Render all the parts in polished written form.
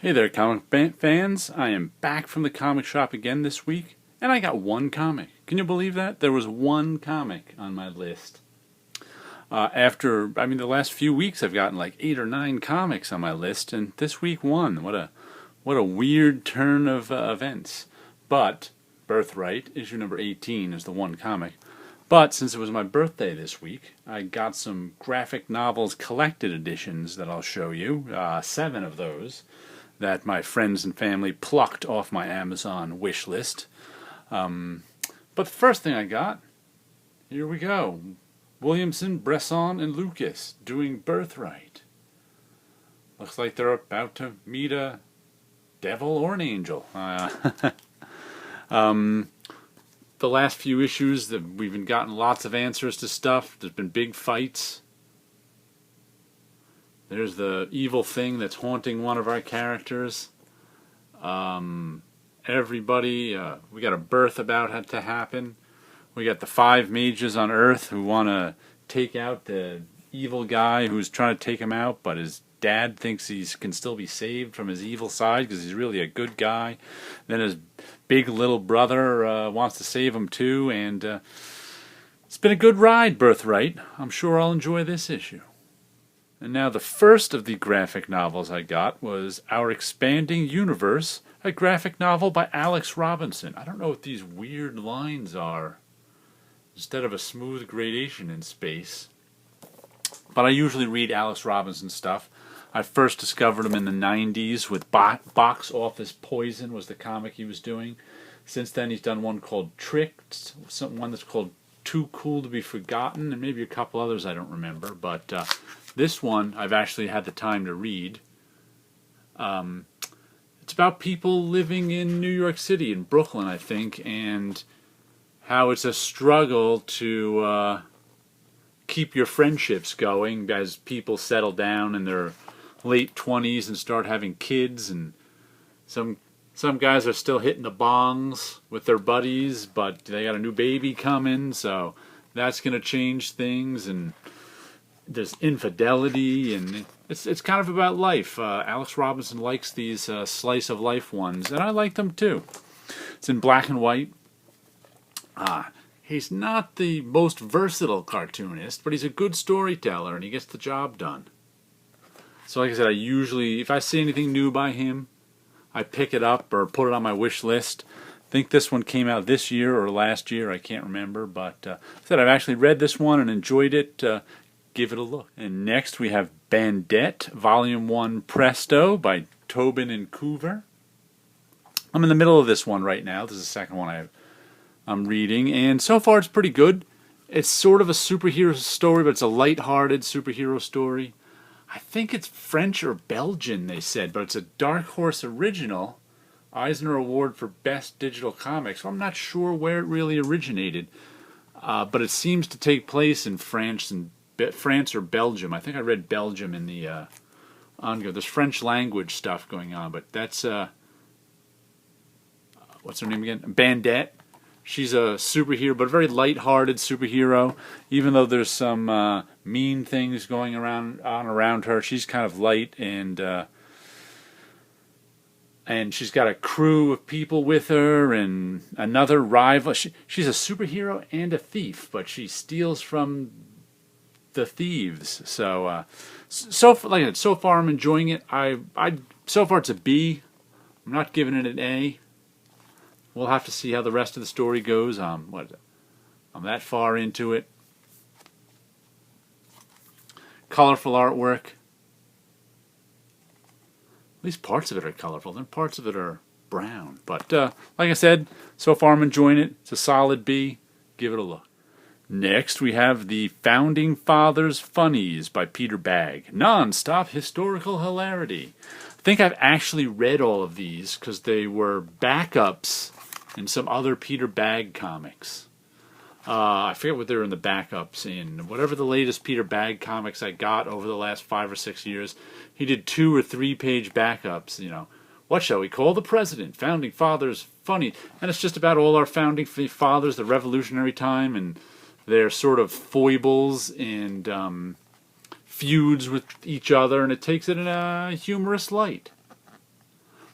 Hey there, fans. I am back from the comic shop again this week, and I got one comic. Can you believe that? There was one comic on my list. The last few weeks I've gotten like 8 or 9 comics on my list, and this week one. What a weird turn of events. But Birthright, issue number 18, is the one comic. But since it was my birthday this week, I got some graphic novels collected editions that I'll show you. 7 of those that my friends and family plucked off my Amazon wish list. But the first thing I got, here we go. Williamson, Bresson, and Lucas doing Birthright. Looks like they're about to meet a devil or an angel. The last few issues, we've gotten lots of answers to stuff. There's been big fights. There's the evil thing that's haunting one of our characters. Everybody, we got a birth about to happen. We got the 5 mages on Earth who want to take out the evil guy who's trying to take him out, but his dad thinks he can still be saved from his evil side because he's really a good guy. Then his big little brother wants to save him too, and it's been a good ride, Birthright. I'm sure I'll enjoy this issue. And now the first of the graphic novels I got was Our Expanding Universe, a graphic novel by Alex Robinson. I don't know what these weird lines are instead of a smooth gradation in space. But I usually read Alex Robinson stuff. I first discovered him in the 90s with Box Office Poison was the comic he was doing. Since then he's done one called Tricked, one that's called Too Cool to Be Forgotten, and maybe a couple others I don't remember. But this one I've actually had the time to read. It's about people living in New York City, in Brooklyn, I think, and how it's a struggle to keep your friendships going as people settle down in their late 20s and start having kids, and some guys are still hitting the bongs with their buddies, but they got a new baby coming, so that's going to change things, and there's infidelity, and it's kind of about life. Alex Robinson likes these slice of life ones, and I like them too. It's in black and white. He's not the most versatile cartoonist, but he's a good storyteller, and he gets the job done. So like I said, I usually, if I see anything new by him, I pick it up or put it on my wish list. I think this one came out this year or last year, I can't remember, but I said I've actually read this one and enjoyed it. Give it a look. And next we have Bandette, Volume 1 Presto by Tobin and Coover. I'm in the middle of this one right now. This is the second one I'm reading, and so far it's pretty good. It's sort of a superhero story, but it's a light-hearted superhero story. I think it's French or Belgian, they said, but it's a Dark Horse original, Eisner Award for Best Digital Comics. So I'm not sure where it really originated, but it seems to take place in France or Belgium. I think I read Belgium in the ongo. There's French language stuff going on, but that's what's her name again? Bandette. She's a superhero, but a very light-hearted superhero. Even though there's some mean things going around her, she's kind of light, and she's got a crew of people with her, and another rival. She's a superhero and a thief, but she steals from the thieves. So, like I said, so far I'm enjoying it. So far it's a B. I'm not giving it an A. We'll have to see how the rest of the story goes. I'm that far into it. Colorful artwork. At least parts of it are colorful, then parts of it are brown. But like I said, so far I'm enjoying it. It's a solid B. Give it a look. Next, we have the Founding Fathers Funnies by Peter Bagge. Non-stop historical hilarity. I think I've actually read all of these because they were backups in some other Peter Bagge comics. I forget what they were in the backups in. Whatever the latest Peter Bagge comics I got over the last 5 or 6 years, he did 2 or 3 page backups. What shall we call the president? Founding Fathers Funny. And it's just about all our founding fathers, the Revolutionary time, and their sort of foibles and feuds with each other, and it takes it in a humorous light.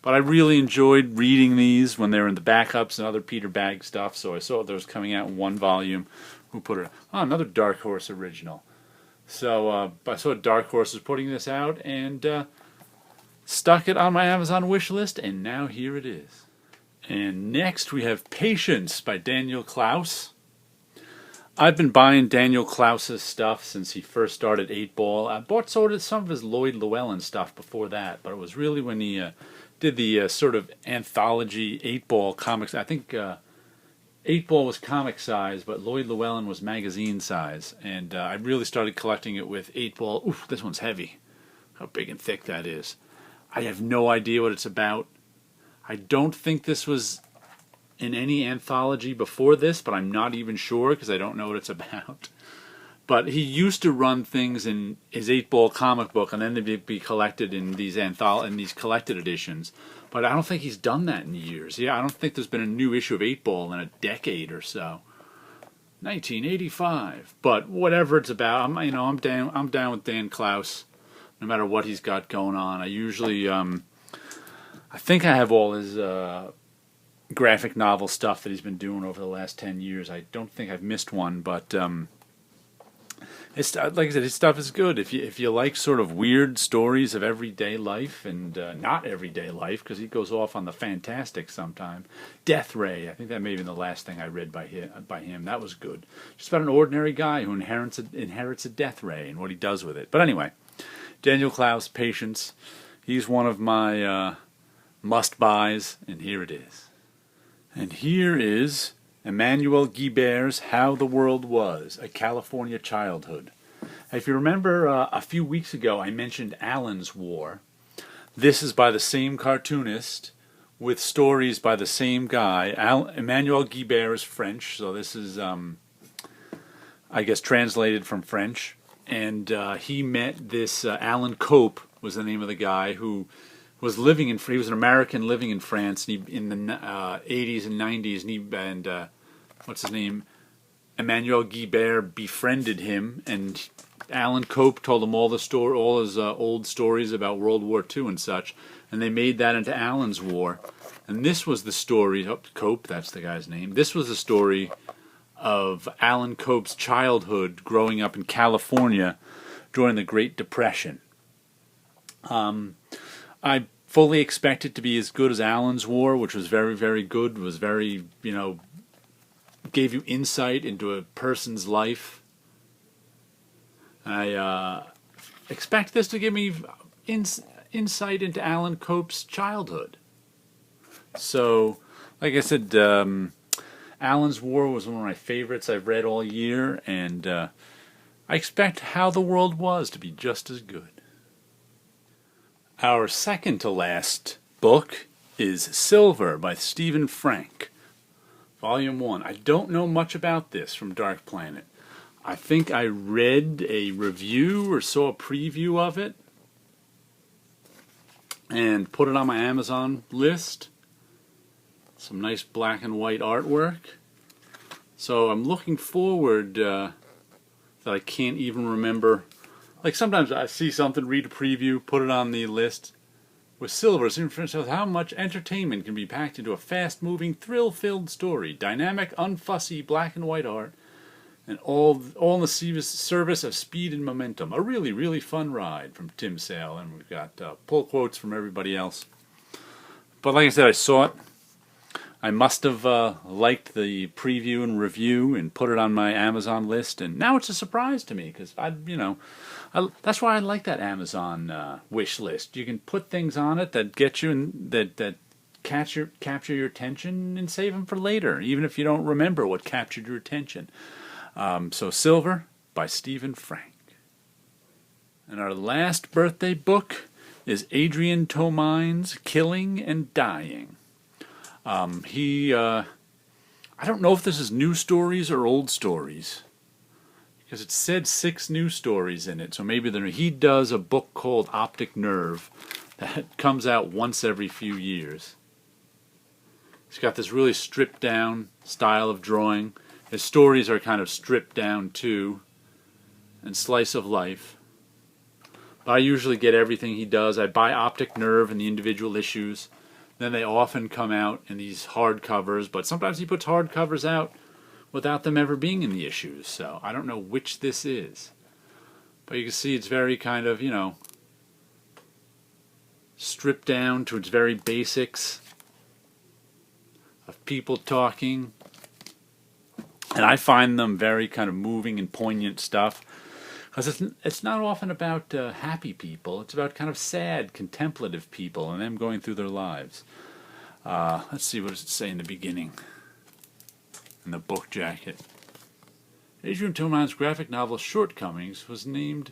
But I really enjoyed reading these when they were in the backups and other Peter Bagg stuff, so I saw those coming out in one volume. Who put it? Oh, another Dark Horse original. So I saw Dark Horse was putting this out, and stuck it on my Amazon wish list, and now here it is. And next we have Patience by Daniel Klaus. I've been buying Daniel Klaus's stuff since he first started 8-Ball. I bought some of his Lloyd Llewellyn stuff before that, but it was really when he did the sort of anthology 8-Ball comics. I think 8-Ball was comic size, but Lloyd Llewellyn was magazine size. And I really started collecting it with 8-Ball. Oof, this one's heavy. How big and thick that is. I have no idea what it's about. I don't think this was in any anthology before this, but I'm not even sure because I don't know what it's about. But he used to run things in his 8-Ball comic book, and then they'd be collected in these collected editions. But I don't think he's done that in years. Yeah, I don't think there's been a new issue of 8-Ball in a decade or so. 1985. But whatever it's about, I'm down with Dan Klaus, no matter what he's got going on. I usually, I think I have all his graphic novel stuff that he's been doing over the last 10 years. I don't think I've missed one, but it's like I said, his stuff is good. If you like sort of weird stories of everyday life and not everyday life, because he goes off on the fantastic sometime. Death Ray, I think that may have been the last thing I read by him. That was good. Just about an ordinary guy who inherits a death ray and what he does with it. But anyway, Daniel Klaus, Patience. He's one of my must-buys, and here it is. And here is Emmanuel Guibert's How the World Was, A California Childhood. If you remember, a few weeks ago I mentioned Alan's War. This is by the same cartoonist with stories by the same guy. Emmanuel Guibert is French, so this is, I guess, translated from French. And he met this, Alan Cope was the name of the guy who was living in. He was an American living in France in the 80s and 90s, and what's his name? Emmanuel Guibert befriended him, and Alan Cope told him all his old stories about World War II and such, and they made that into Alan's War. And this was the story. Cope, that's the guy's name. This was the story of Alan Cope's childhood growing up in California during the Great Depression. I fully expect it to be as good as Alan's War, which was very, very good. It was very, gave you insight into a person's life. I expect this to give me insight into Alan Cope's childhood. So, like I said, Alan's War was one of my favorites I've read all year, and I expect How the World Was to be just as good. Our second to last book is Silver by Stephen Frank, Volume 1. I don't know much about this from Dark Planet. I think I read a review or saw a preview of it and put it on my Amazon list. Some nice black and white artwork. So I'm looking forward that I can't even remember. Like sometimes I see something, read a preview, put it on the list. With Silver, it's interesting how much entertainment can be packed into a fast-moving, thrill-filled story. Dynamic, unfussy, black and white art, and all in the service of speed and momentum. A really, really fun ride from Tim Sale, and we've got pull quotes from everybody else. But like I said, I saw it. I must have liked the preview and review and put it on my Amazon list, and now it's a surprise to me because that's why I like that Amazon wish list. You can put things on it that get you and that capture your attention and save them for later, even if you don't remember what captured your attention. So Silver by Stephen Frank. And our last birthday book is Adrian Tomine's Killing and Dying. I don't know if this is new stories or old stories, because it said 6 new stories in it, so maybe he does a book called Optic Nerve that comes out once every few years. He's got this really stripped down style of drawing. His stories are kind of stripped down too, and slice of life. But I usually get everything he does. I buy Optic Nerve and the individual issues. Then they often come out in these hardcovers, but sometimes he puts hardcovers out without them ever being in the issues. So I don't know which this is. But you can see it's very kind of, stripped down to its very basics of people talking. And I find them very kind of moving and poignant stuff. Because it's not often about happy people. It's about kind of sad, contemplative people and them going through their lives. Let's see, what does it say in the beginning? In the book jacket. Adrian Tomein's graphic novel Shortcomings was named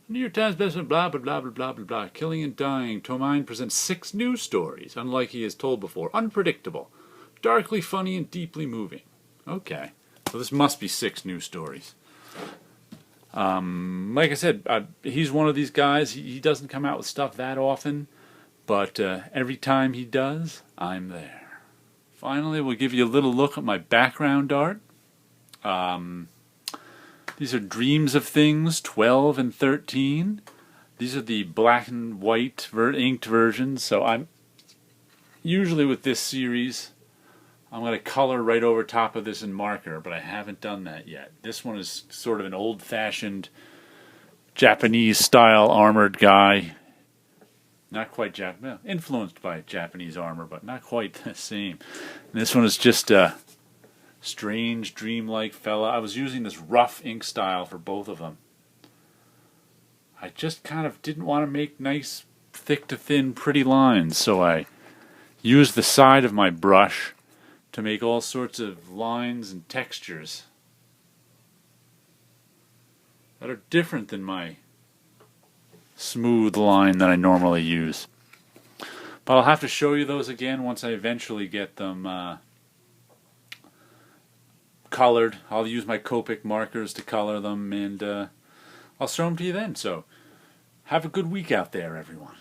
New York Times bestseller, blah, blah, blah, blah, blah, blah, blah. Killing and Dying. Tomein presents 6 news stories, unlike he has told before. Unpredictable, darkly funny, and deeply moving. Okay, so this must be 6 news stories. Like I said, he's one of these guys. He doesn't come out with stuff that often, but every time he does, I'm there. Finally, we'll give you a little look at my background art. These are Dreams of Things 12 and 13. These are the black and white inked versions. So I'm usually with this series, I'm going to color right over top of this in marker, but I haven't done that yet. This one is sort of an old-fashioned Japanese-style armored guy. Not quite Japanese, influenced by Japanese armor, but not quite the same. And this one is just a strange, dreamlike fella. I was using this rough ink style for both of them. I just kind of didn't want to make nice, thick to thin, pretty lines, so I used the side of my brush to make all sorts of lines and textures that are different than my smooth line that I normally use. But I'll have to show you those again once I eventually get them colored. I'll use my Copic markers to color them, and I'll show them to you then. So have a good week out there, everyone.